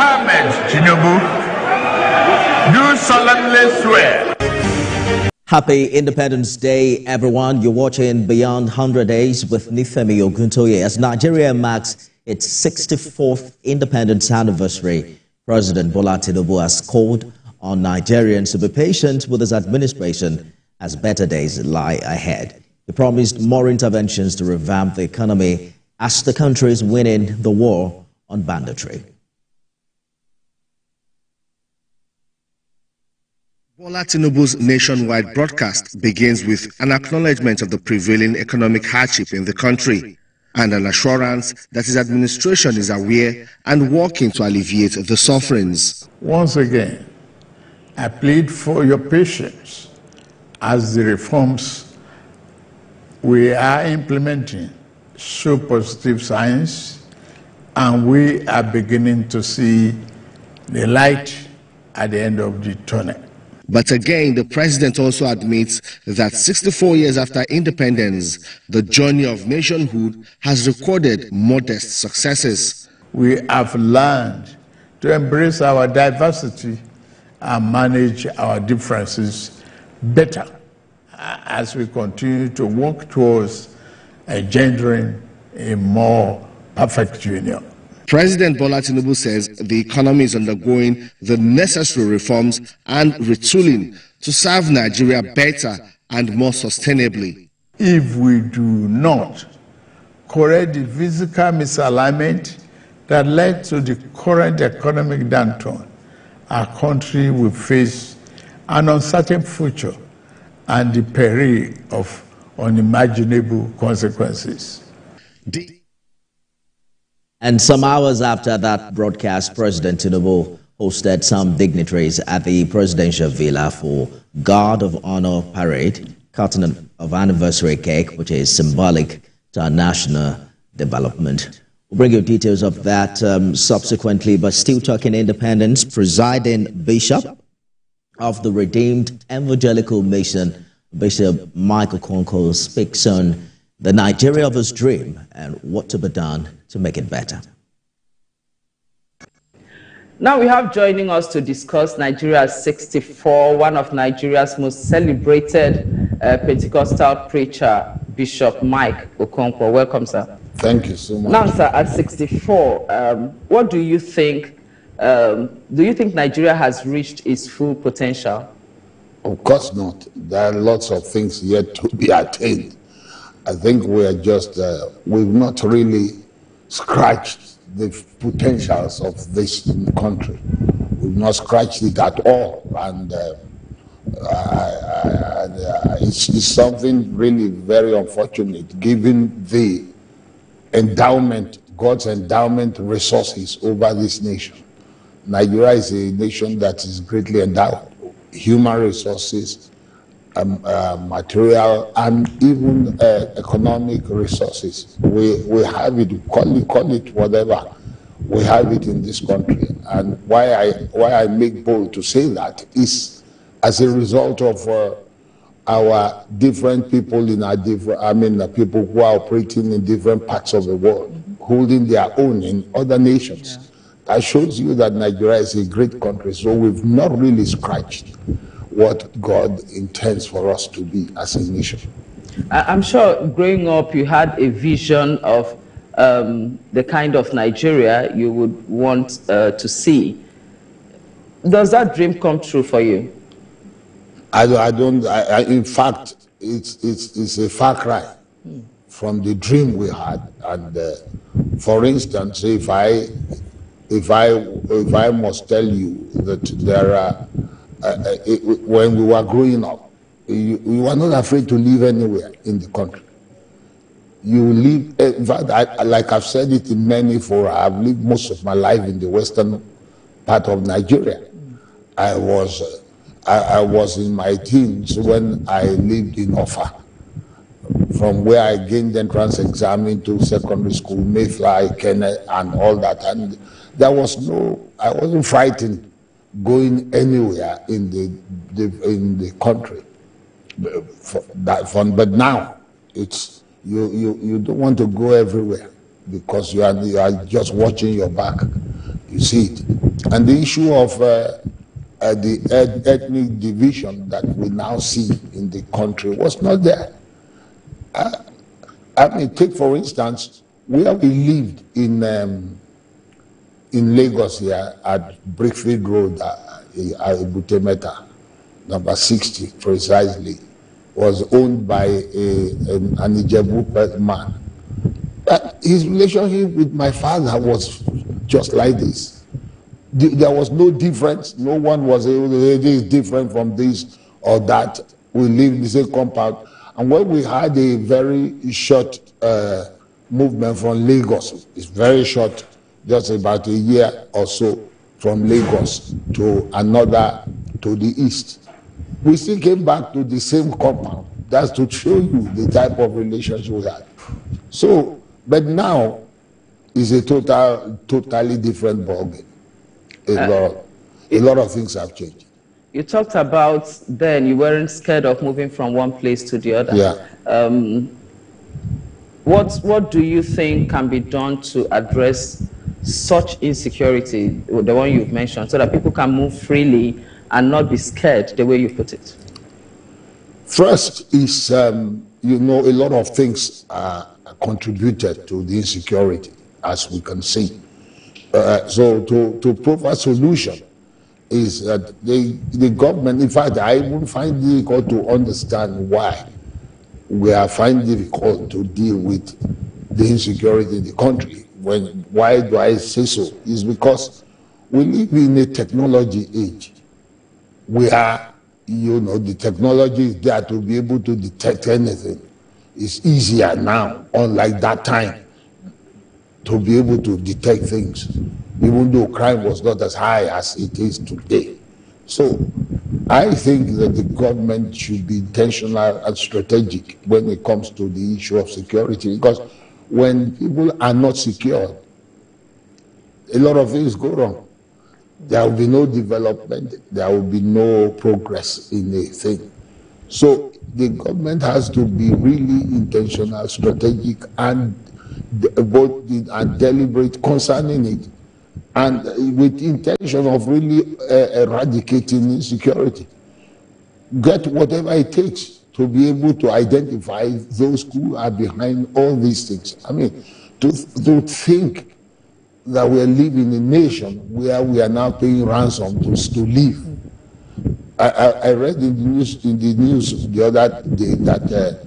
Ahmed Tinubu, do solemnly swear. Happy Independence Day, everyone. You're watching Beyond 100 Days with Nifemi Oguntoye. As Nigeria marks its 64th independence anniversary, President Bola Tinubu has called on Nigerians to be patient with his administration as better days lie ahead. He promised more interventions to revamp the economy as the country is winning the war on banditry. Bola Tinubu's nationwide broadcast begins with an acknowledgement of the prevailing economic hardship in the country and an assurance that his administration is aware and working to alleviate the sufferings. Once again, I plead for your patience as the reforms we are implementing show positive signs and we are beginning to see the light at the end of the tunnel. But again, the president also admits that 64 years after independence, the journey of nationhood has recorded modest successes. We have learned to embrace our diversity and manage our differences better as we continue to work towards engendering a more perfect union. President Bola Tinubu says the economy is undergoing the necessary reforms and retooling to serve Nigeria better and more sustainably. If we do not correct the physical misalignment that led to the current economic downturn, our country will face an uncertain future and the peril of unimaginable consequences. And some hours after that broadcast, President Tinubu hosted some dignitaries at the presidential villa for Guard of Honor parade, cutting of anniversary cake, which is symbolic to our national development. We'll bring you details of that subsequently, but still talking independence, presiding bishop of the Redeemed Evangelical Mission, Bishop Michael Okonkwo, speaks on the Nigeria of his dream and what to be done to make it better. Now we have joining us to discuss Nigeria's 64, one of Nigeria's most celebrated Pentecostal preacher, Bishop Mike Okonkwo. Welcome, sir. Thank you so much. Now, sir, at 64, what do you think? Do you think Nigeria has reached its full potential? Of course not. There are lots of things yet to be attained. I think we are just, we've not really scratched the potentials of this country. We've not scratched it at all. And it's something really very unfortunate, given the endowment, God's endowment resources over this nation. Nigeria is a nation that is greatly endowed. Human resources, material, and even economic resources. We have it, call it whatever. We have it in this country. And why I make bold to say that is as a result of our different people in our different, people who are operating in different parts of the world, holding their own in other nations. Yeah. That shows you that Nigeria is a great country. So we've not really scratched what God intends for us to be as a nation. I'm sure growing up you had a vision of the kind of Nigeria you would want to see. Does that dream come true for you? In fact, it's a far cry from the dream we had. And for instance, if I must tell you that there are, when we were growing up, we were not afraid to live anywhere in the country. You live, in fact, like I've said it in many fora, I've lived most of my life in the western part of Nigeria. I was in my teens when I lived in Offa, from where I gained entrance exam into secondary school, Mayfly, Kenneth, and all that. And there was I wasn't frightened going anywhere in the country. But now it's you don't want to go everywhere because you are just watching your back. You see it. And the issue of the ethnic division that we now see in the country was not there. I mean, take for instance, where we lived in Lagos here at Brickfield Road, Butemeta, number 60 precisely, was owned by an Ijebu man. But his relationship with my father was just like this. There was no difference. No one was able to say this is different from this or that. We live in the same compound. And when we had a very short movement from Lagos, it's very short, just about a year or so from Lagos to another, to the east, we still came back to the same compound. That's to show you the type of relationship we had. So, but now is a totally different ballgame. A lot of things have changed. You talked about then you weren't scared of moving from one place to the other. Yeah. What do you think can be done to address such insecurity, the one you've mentioned, so that people can move freely and not be scared the way you put it? First is, you know, a lot of things contributed to the insecurity, as we can see. So to provide solution is that the government, in fact, I even find it difficult to understand why we are finding it difficult to deal with the insecurity in the country. Why do I say so? Is because we live in a technology age where, you know, the technology is there to be able to detect anything. It's easier now, unlike that time, to be able to detect things, even though crime was not as high as it is today. So I think that the government should be intentional and strategic when it comes to the issue of security, because when people are not secure, a lot of things go wrong. There will be no development, there will be no progress in a thing. So the government has to be really intentional, strategic, and both and deliberate concerning it, and with intention of really eradicating insecurity. Get whatever it takes to be able to identify those who are behind all these things. I mean, to think that we are living in a nation where we are now paying ransom to live. I read in the news the other day that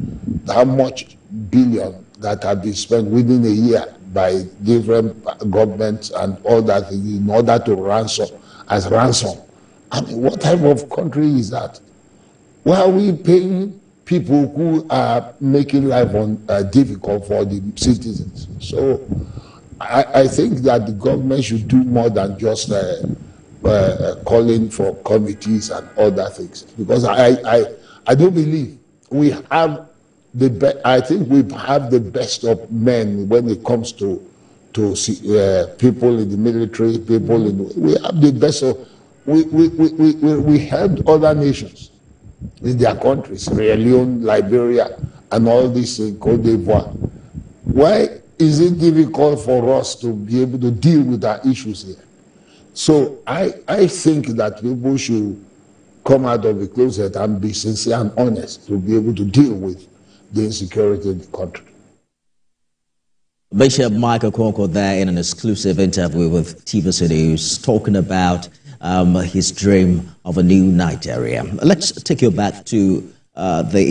how much billion that have been spent within a year by different governments and all that in order to ransom. I mean, what type of country is that? Why are we paying people who are making life difficult for the citizens? So I think that the government should do more than just calling for committees and other things, because I don't believe we have I think we have the best of men when it comes to people in the military, people in we have the best of we helped other nations in their countries, Sierra Leone, Liberia, and all this in Cote d'Ivoire. Why is it difficult for us to be able to deal with our issues here? So I think that people should come out of the closet and be sincere and honest to be able to deal with the insecurity in the country. Bishop Michael Okonkwo there in an exclusive interview with TVC News, talking about his dream of a new Nigeria. Let's take you back to the